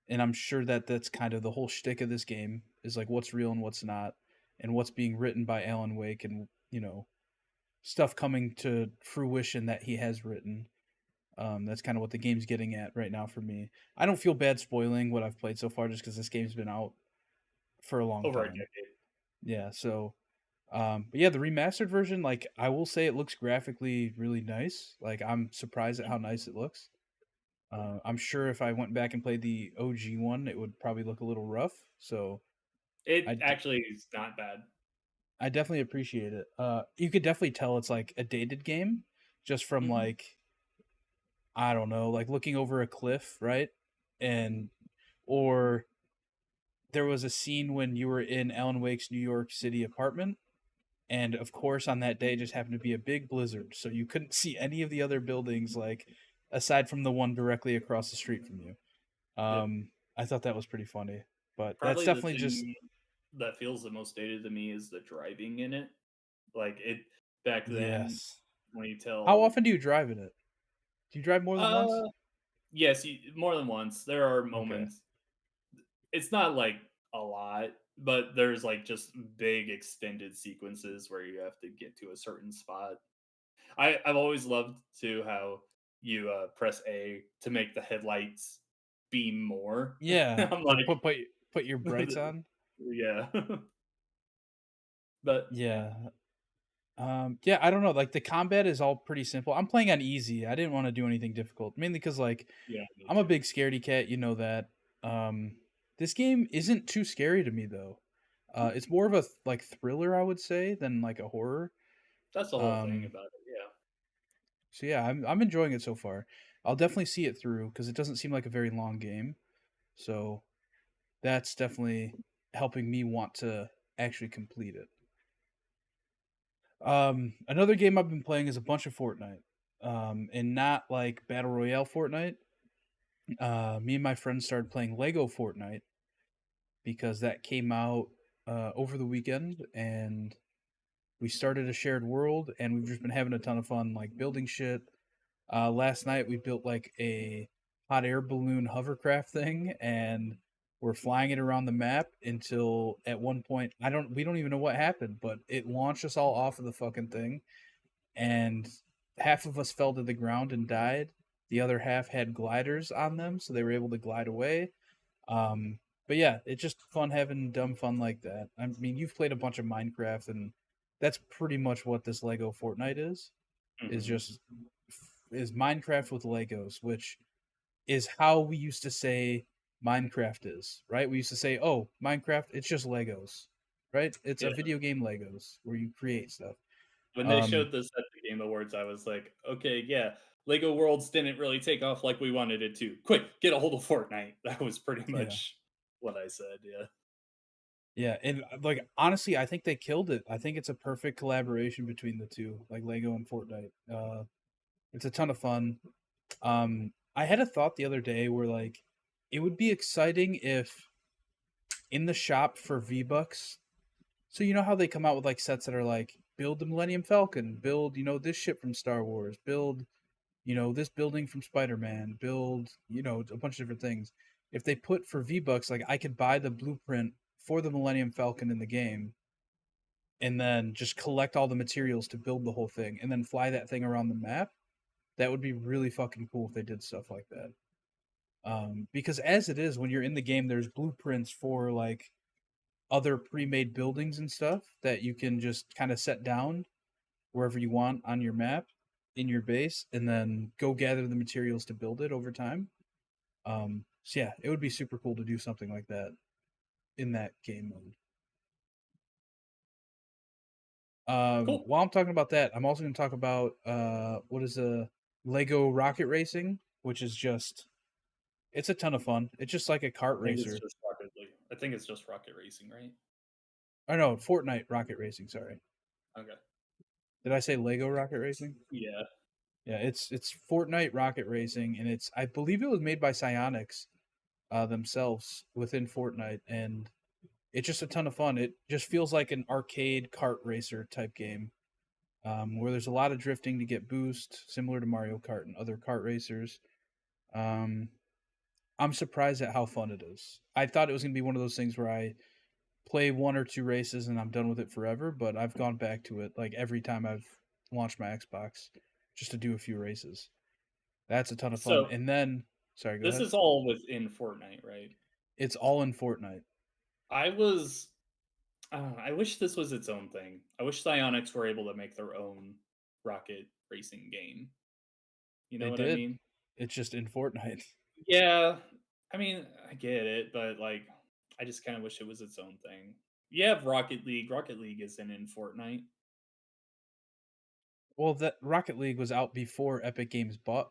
And I'm sure that that's kind of the whole shtick of this game is like what's real and what's not, and what's being written by Alan Wake, and stuff coming to fruition that he has written. That's kind of what the game's getting at right now for me. I don't feel bad spoiling what I've played so far, just because this game's been out for a long Over a time. decade. Yeah, so but yeah, the remastered version, like I will say, it looks graphically really nice. Like I'm surprised at how nice it looks. I'm sure if I went back and played the OG one, it would probably look a little rough. So I, It d- actually is not bad. I definitely appreciate it. You could definitely tell it's like a dated game, just from Hmm. like, I don't know, like looking over a cliff, right? And or there was a scene when you were in Alan Wake's New York City apartment, and of course on that day just happened to be a big blizzard, so you couldn't see any of the other buildings, like aside from the one directly across the street from you. Yep. I thought that was pretty funny, but that's Probably the definitely just thing that feels the most dated to me is the driving in it. Like it back then yes. when you How tell often do you drive in it? Do you drive more than once? uh yes, more than once. There are Okay. moments. It's not like a lot, but there's like just big extended sequences where you have to get to a certain spot. I've always loved too how you press A to make the headlights beam more. Yeah, I'm like like, put your brights on. yeah, but Yeah. Yeah, I don't know. Like the combat is all pretty simple. I'm playing on easy. I didn't want to do anything difficult, mainly because like yeah, me I'm a too. big scaredy cat. You know that. This game isn't too scary to me though. It's more of a like thriller, I would say, than like a horror. That's the whole thing Um, about it. Yeah. so yeah, I'm enjoying it so far. I'll definitely see it through because it doesn't seem like a very long game. So that's definitely helping me want to actually complete it. Another game I've been playing is a bunch of Fortnite. And not like battle royale Fortnite. Me and my friends started playing Lego Fortnite because that came out over the weekend, and we started a shared world, and we've just been having a ton of fun, like building shit. Last night we built like a hot air balloon hovercraft thing, and we're flying it around the map until at one point we don't even know what happened, but it launched us all off of the fucking thing, and half of us fell to the ground and died. The other half had gliders on them, so they were able to glide away. But yeah, it's just fun having dumb fun like that. I mean, you've played a bunch of Minecraft, and that's pretty much what this Lego Fortnite is. Is Hmm. just is Minecraft with Legos, which is how we used to say Minecraft is, right? We used to say, "Oh, Minecraft, it's just Legos." Right? It's a Yeah. video game Legos where you create stuff. When they Um showed this at the Game Awards, I was like, okay, yeah, Lego Worlds didn't really take off like we wanted it to. Quick, get a hold of Fortnite. That was pretty yeah. much what I said. Yeah. Yeah, and like honestly, I think they killed it. I think it's a perfect collaboration between the two, like Lego and Fortnite. It's a ton of fun. I had a thought the other day where like it would be exciting if in the shop for V-Bucks. So you know how they come out with like sets that are like build the Millennium Falcon, build, this ship from Star Wars, build, this building from Spider-Man, build, a bunch of different things. If they put for V-Bucks, like I could buy the blueprint for the Millennium Falcon in the game and then just collect all the materials to build the whole thing and then fly that thing around the map. That would be really fucking cool if they did stuff like that. Because as it is, when you're in the game, there's blueprints for like other pre-made buildings and stuff that you can just kind of set down wherever you want on your map in your base, and then go gather the materials to build it over time. So yeah, it would be super cool to do something like that in that game mode. Cool. While I'm talking about that, I'm also going to talk about what is a Lego Rocket Racing, which is just it's a ton of fun. It's just like a kart I think it's racer. just Rocket League. I think it's just Rocket Racing, right? Oh no, Fortnite Rocket Racing. Sorry, Okay. did I say Lego Rocket Racing? Yeah. Yeah, it's Fortnite Rocket Racing, and it's I believe it was made by Psyonix. themselves within Fortnite, and it's just a ton of fun. It just feels like an arcade kart racer type game, where there's a lot of drifting to get boost, similar to Mario Kart and other kart racers. Um, I'm surprised at how fun it is. I thought it was gonna be one of those things where I play one or two races and I'm done with it forever, but I've gone back to it like every time I've launched my Xbox just to do a few races. That's a ton of fun. So And then, sorry, go this ahead. is all within Fortnite, right? It's all in Fortnite. I was I wish this was its own thing. I wish Psyonix were able to make their own rocket racing game. You know They what I did. mean? It's just in Fortnite. Yeah. I mean, I get it, but like I just kind of wish it was its own thing. You have Rocket League. Rocket League isn't in Fortnite. Well, that Rocket League was out before Epic Games bought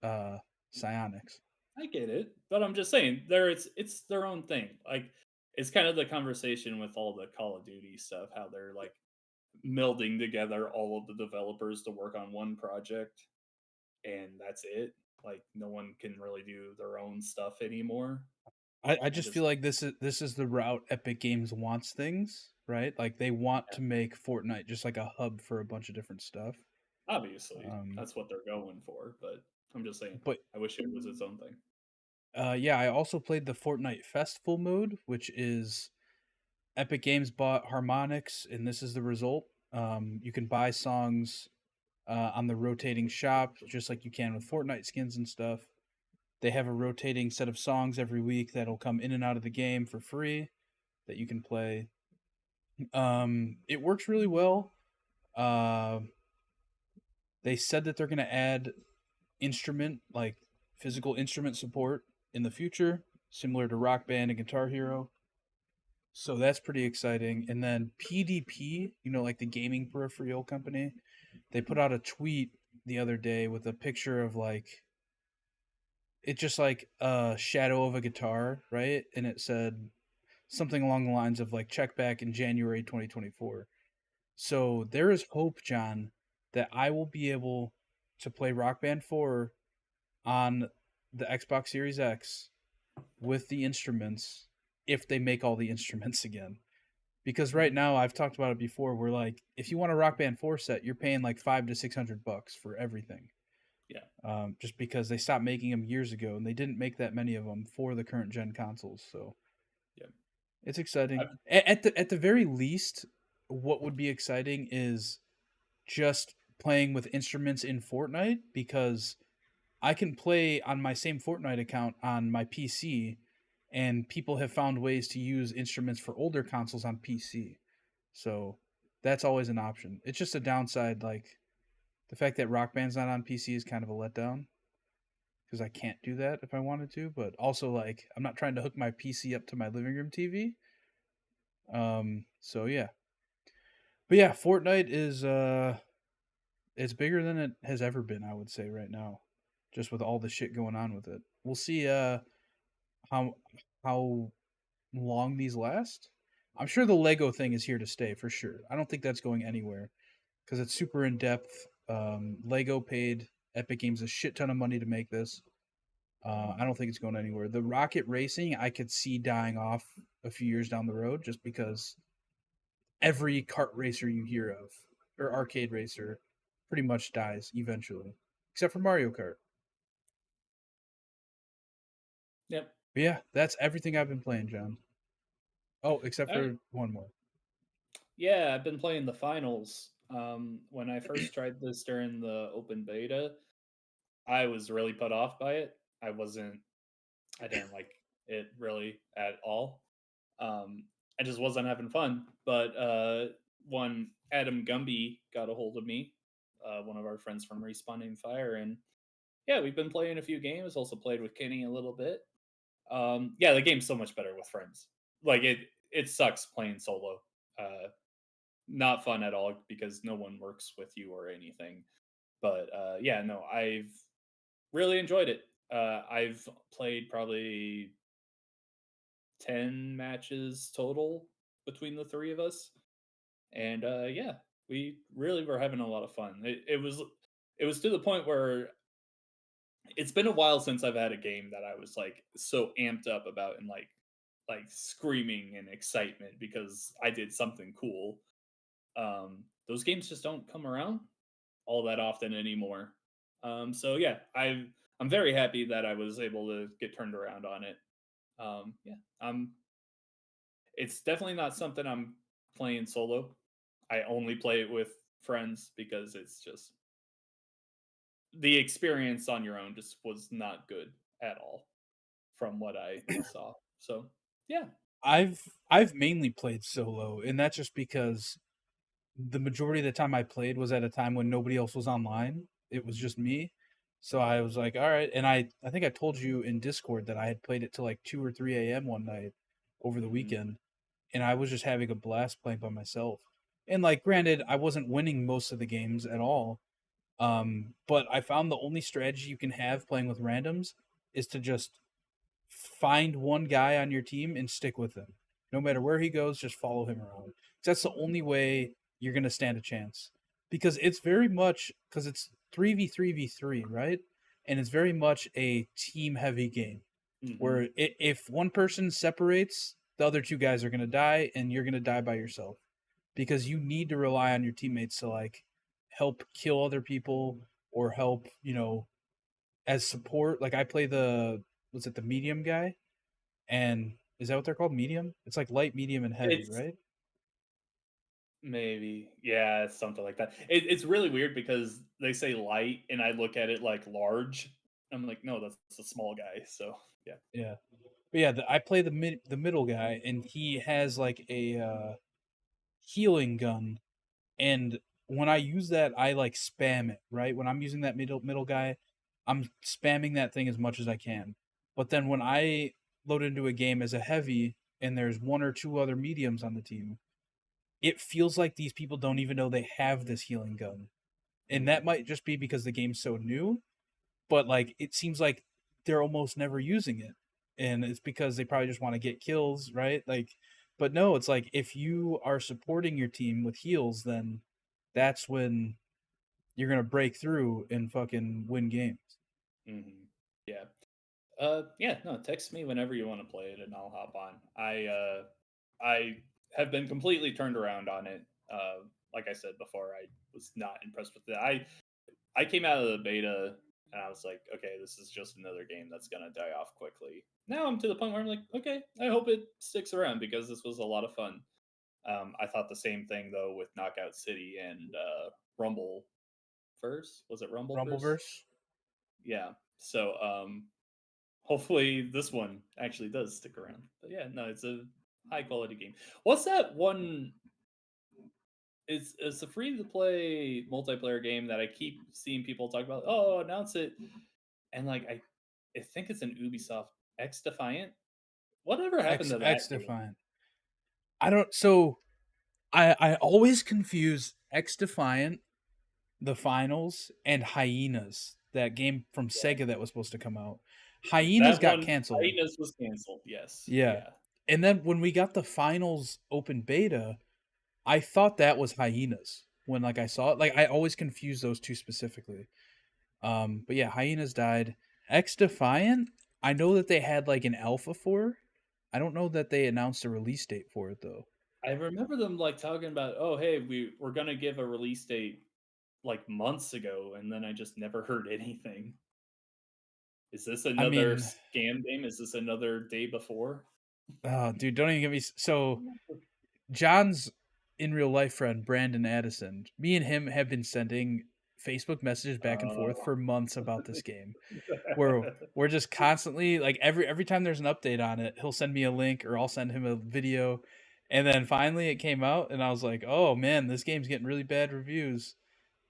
uh Psyonix. I get it, but I'm just saying there it's their own thing. Like it's kind of the conversation with all the Call of Duty stuff, how they're like melding together all of the developers to work on one project, and that's it. Like no one can really do their own stuff anymore. I I just feel just like this is the route Epic Games wants things, right? Like they want yeah, to make Fortnite just like a hub for a bunch of different stuff. obviously Um, that's what they're going for, but I'm just saying but I wish it was its own thing. yeah, I also played the Fortnite Festival mode, which is Epic Games bought Harmonix, and this is the result. You can buy songs on the rotating shop, just like you can with Fortnite skins and stuff. They have a rotating set of songs every week that'll come in and out of the game for free that you can play. It works really well. Uh, they said that they're going to add instrument, like physical instrument support in the future, similar to Rock Band and Guitar Hero. So that's pretty exciting. And then PDP, like the gaming peripheral company, they put out a tweet the other day with a picture of like it's just like a shadow of a guitar, right? And it said something along the lines of like check back in January 2024. So there is hope, John, that I will be able to play Rock Band 4 on the Xbox Series X with the instruments if they make all the instruments again. Because right Mhm. now I've talked about it before, we're like if you want a Rock Band 4 set, you're paying like 5 to 600 bucks for everything. Yeah, Just because they stopped making them years ago and they didn't make that many of them for the current gen consoles. So yeah. it's exciting. I've, At the very least, what would be exciting is just playing with instruments in Fortnite because I can play on my same Fortnite account on my PC, and people have found ways to use instruments for older consoles on PC. So that's always an option. It's just a downside, like the fact that Rock Band's not on PC is kind of a letdown because I can't do that if I wanted to. But also, like, I'm not trying to hook my PC up to my living room TV. So yeah, but yeah, Fortnite is it's bigger than it has ever been. I would say right now, just with all the shit going on with it. We'll see how how long these last. I'm sure the Lego thing is here to stay for sure. I don't think that's going anywhere because it's super in depth. Lego paid Epic Games a shit ton of money to make this. I don't think it's going anywhere. The rocket racing, I could see dying off a few years down the road, just because every kart racer you hear of or arcade racer pretty much dies eventually, except for Mario Kart. yep. But yeah, that's everything I've been playing, John. Oh, except All right. for one more. Yeah, I've been playing the finals. When I first tried this during the open beta, I was really put off by it. I didn't like it really at all. Um, I just wasn't having fun. But when Adam Gumby got a hold of me, one of our friends from Respawning Fire, and yeah, we've been playing a few games. Also played with Kenny a little bit. Yeah, the game's so much better with friends. Like it sucks playing solo. Not fun at all because no one works with you or anything. But yeah, no, I've really enjoyed it. I've played probably 10 matches total between the three of us. And yeah, we really were having a lot of fun. It was to the point where it's been a while since I've had a game that I was like so amped up about and like screaming in excitement because I did something cool. Those games just don't come around all that often anymore. So yeah, I'm very happy that I was able to get turned around on it. Yeah, it's definitely not something I'm playing solo. I only play it with friends because it's just the experience on your own just was not good at all from what I saw. So yeah. I've mainly played solo, and that's just because the majority of the time I played was at a time when nobody else was online. It was just me. So I was like, all right. And I think I told you in Discord that I had played it till like 2 or 3 a.m. one night over the Mhm. weekend. And I was just having a blast playing by myself. And like, granted, I wasn't winning most of the games at all. But I found the only strategy you can have playing with randoms is to just find one guy on your team and stick with him. No matter where he goes, just follow him around. That's the only way you're going to stand a chance. Because it's very much because it's 3v3v3, right? And it's very much a team heavy game Mhm. where if one person separates, the other two guys are going to die and you're going to die by yourself because you need to rely on your teammates to like help kill other people or help, as support. Like I play the was it the medium guy? And is that what they're called? Medium? It's like light, medium, and heavy, It's right? maybe, yeah, it's something like that. It's really weird because they say light, and I look at it like large. I'm like, no, that's a small guy. So yeah. Yeah. But yeah, I play the middle guy, and he has like a healing gun, and when I use that, I like spam it. Right when I'm using that middle guy, I'm spamming that thing as much as I can. But then when I load into a game as a heavy, and there's one or two other mediums on the team, it feels like these people don't even know they have this healing gun, and that Mhm. might just be because the game's so new, but like it seems like they're almost never using it, and it's because they probably just want to get kills, right? Like, but no, it's like if you are supporting your team with heals, then that's when you're gonna break through and fucking win games. Mhm. Yeah. Yeah, no, text me whenever you want to play it and I'll hop on. I have been completely turned around on it. Like I said before, I was not impressed with it. I came out of the beta and I was like, okay, this is just another game that's gonna die off quickly. Now I'm to the point where I'm like, okay, I hope it sticks around because this was a lot of fun. I thought the same thing though with Knockout City and Rumble First. Was it Rumble First? Rumbleverse. Yeah. So hopefully this one actually does stick around. But yeah, no, it's a high quality game. What's that one? It's a free to play multiplayer game that I keep seeing people talk about. Oh, announce it, and like I think it's an Ubisoft X Defiant. Whatever happened to X that game? Defiant. I don't. So I always confuse X Defiant, the finals, and Hyenas. That game from Sega that was supposed to come out. Hyenas That got one, canceled. Hyenas was canceled. Yes, Yeah. yeah. And then when we got the finals open beta, I thought that was Hyenas when like I saw it. Like I always confuse those two specifically. But yeah, Hyenas died. X Defiant, I know that they had like an alpha for. I don't know that they announced a release date for it though. I remember them like talking about, oh hey, we're gonna give a release date like months ago, and then I just never heard anything. Is this I another mean, scam game? Is this another day before? oh, dude, don't even get me. So John's in real life friend Brandon Addison. Me and him have been sending Facebook messages back and forth Oh. for months about this game. Where we're just constantly like every time there's an update on it, he'll send me a link or I'll send him a video. And then finally it came out and I was like, "Oh man, this game's getting really bad reviews."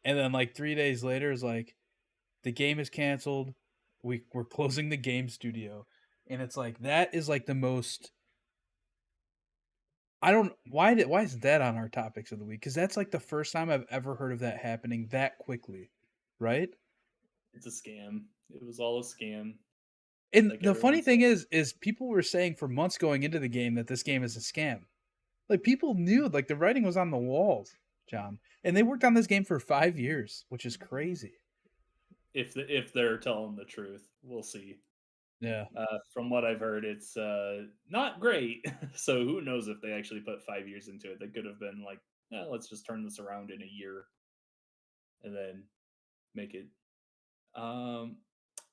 And then like 3 days later is like the game is canceled. We're closing the game studio. And it's like that is like the most I don't why is that on our topics of the week? Cuz that's like the first time I've ever heard of that happening that quickly, right? It's a scam. It was all a scam, And like the everyone funny said. thing is people were saying for months going into the game that this game is a scam. Like people knew, like the writing was on the walls, John. And they worked on this game for 5 years, which is crazy. if they're telling the truth. We'll see. Yeah. From what I've heard, it's not great. So who knows if they actually put 5 years into it? They could have been like, yeah, let's just turn this around in a year and then make it. Um,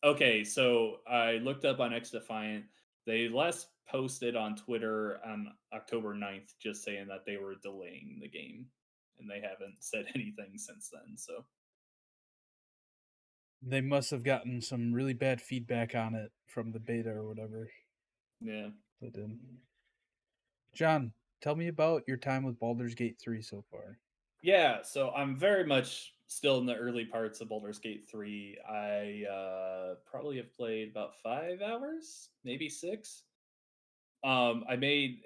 okay, so I looked up on X Defiant. They last posted on Twitter on October 9th, just saying that they were delaying the game, and they haven't said anything since then. So They must have gotten some really bad feedback on it from the beta or whatever yeah. they did. John, tell me about your time with Baldur's Gate 3 so far. Yeah, so I'm very much still in the early parts of Baldur's Gate 3. I probably have played about 5 hours, maybe six. Um, I made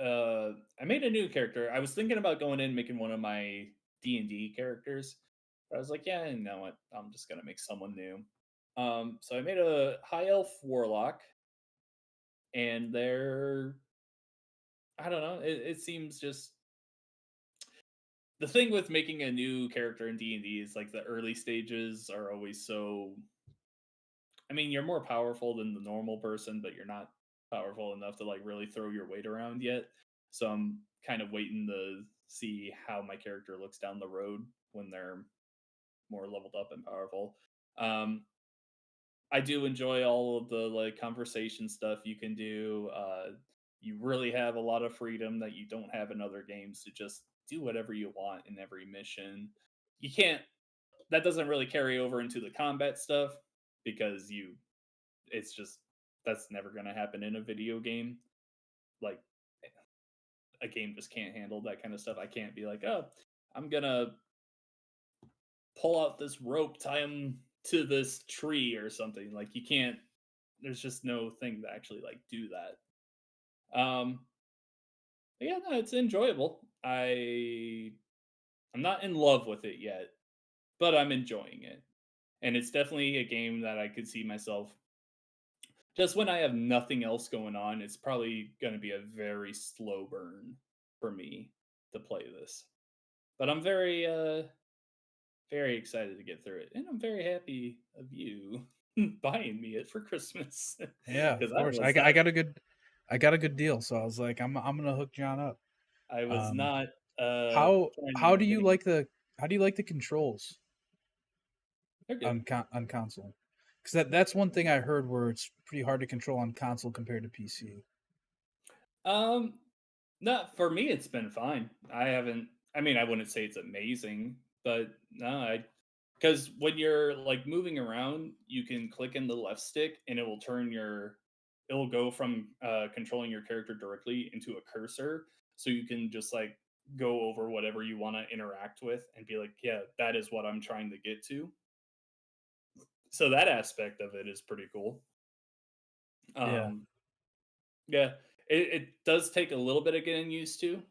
I made a new character. I was thinking about going in and making one of my D&D characters. But I was like, yeah, you know what? I'm just gonna make someone new. So I made a high elf warlock, and they're I don't know. It seems just the thing with making a new character in D&D is like the early stages are always so I mean, you're more powerful than the normal person, but you're not powerful enough to like really throw your weight around yet. So I'm kind of waiting to see how my character looks down the road when they're more leveled up and powerful. Um, I do enjoy all of the like conversation stuff you can do. You really have a lot of freedom that you don't have in other games to just do whatever you want in every mission. You can't. That doesn't really carry over into the combat stuff because you. It's just that's never going to happen in a video game. Like a game just can't handle that kind of stuff. I can't be like, oh, I'm gonna pull out this rope, tie him to this tree or something. Like you can't. There's just no thing to actually like do that. But yeah, no, it's enjoyable. I'm not in love with it yet, but I'm enjoying it, and it's definitely a game that I could see myself. Just when I have nothing else going on, it's probably going to be a very slow burn for me to play this. But I'm very excited to get through it, and I'm very happy of you buying me it for Christmas Yeah, of because course. I got a good deal, so I was like, I'm gonna hook John up. I was Um, not planning how on getting it. do you like the controls They're good. on console? Because that's one thing I heard where it's pretty hard to control on console compared to PC. Um, Not for me. It's been fine. I haven't. I mean, I wouldn't say it's amazing, but no, I because when you're like moving around, you can click in the left stick, and it will turn your. It will go from controlling your character directly into a cursor, so you can just like go over whatever you want to interact with and be like, yeah, that is what I'm trying to get to. So that aspect of it is pretty cool. Yeah, Um, Yeah, it does take a little bit of getting used to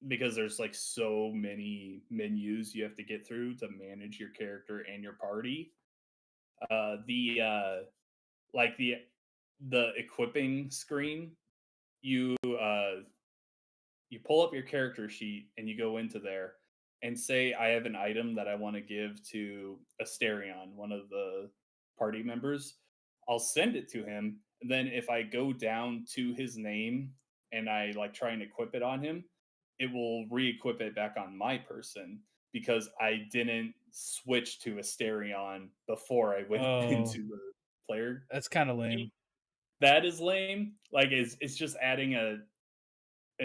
because there's like so many menus you have to get through to manage your character and your party. The like the equipping screen, you pull up your character sheet and you go into there and say I have an item that I want to give to Asterion, one of the party members. I'll send it to him. And then if I go down to his name and I like try and equip it on him, it will re-equip it back on my person because I didn't switch to Asterion before I went oh, into the player that's kind of sheet. lame. That is lame. Like it's just adding an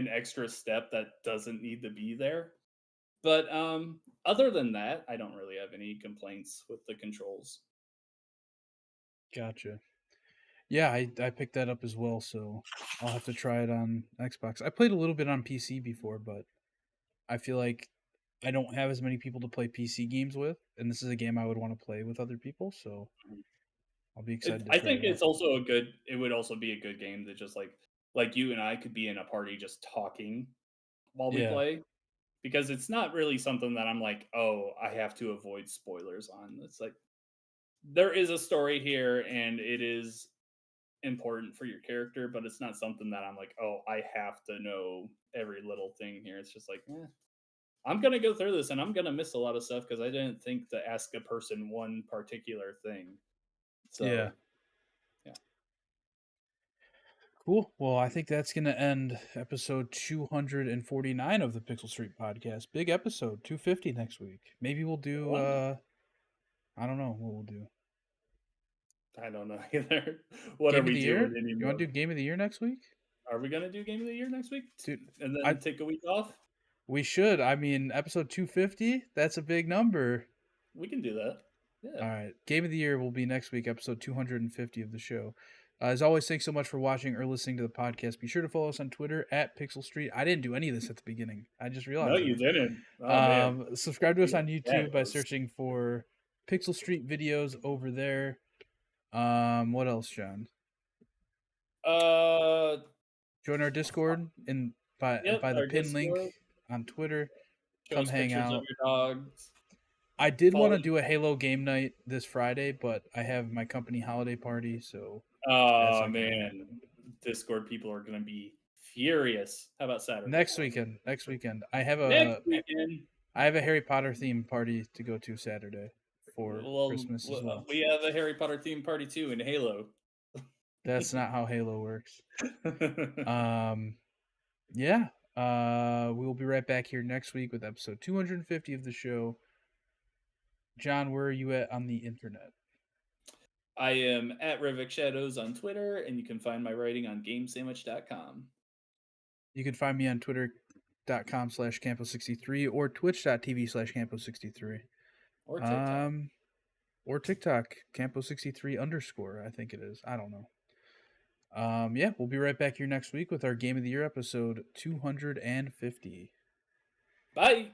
extra step that doesn't need to be there. But other than that, I don't really have any complaints with the controls. Gotcha. Yeah, I picked that up as well, so I'll have to try it on Xbox. I played a little bit on PC before, but I feel like I don't have as many people to play PC games with, and this is a game I would want to play with other people, so I'll be excited to I try think it out. it's also a good. It would also be a good game to just like you and I could be in a party just talking while we Yeah. play because it's not really something that I'm like, oh, I have to avoid spoilers on. It's like there is a story here and it is important for your character, but it's not something that I'm like, oh, I have to know every little thing here. It's just like, I'm gonna go through this and I'm gonna miss a lot of stuff because I didn't think to ask a person one particular thing. Yeah. So yeah. Cool. Well, I think that's going to end episode 249 of the Pixel Street podcast. Big episode, 250 next week. Maybe we'll do Wow. I don't know what we'll do. I don't know either. What are Game of we the doing year? You want anymore? to do game of the year next week? Are we gonna do game of the year next week Dude, and then I take a week off? we should. I mean, episode 250, that's a big number. We can do that. Yeah. All right. Game of the year will be next week, episode 250 of the show. As always, thanks so much for watching or listening to the podcast. Be sure to follow us on Twitter at Pixel Street. I didn't do any of this at the beginning. I just No, realized you that. didn't. Oh man, Subscribe to us we are on YouTube by shadows. searching for Pixel Street videos over there. What else, John? Uh, Join our Discord yep, by the our pin link Discord. on Twitter. Show Come us hang pictures of out. your dogs. I did want Follow. to do a Halo game night this Friday, but I have my company holiday party, so that's Oh not going to man, happen. Discord people are gonna be furious. How about Saturday? Next weekend, I have Next a weekend, Harry Potter themed party to go to Saturday for well, Christmas as well. we have a Harry Potter themed party too in Halo. That's not how Halo works. Yeah. We will be right back here next week with episode 250 of the show. John, where are you at on the internet? I am at Rivik Shadows on Twitter, and you can find my writing on GameSandwich.com. You can find me on twitter.com/Campo63 or twitch.tv/Campo63. Or TikTok. Or TikTok, Campo63_, I think it is. I don't know. Yeah, we'll be right back here next week with our Game of the Year episode 250. Bye.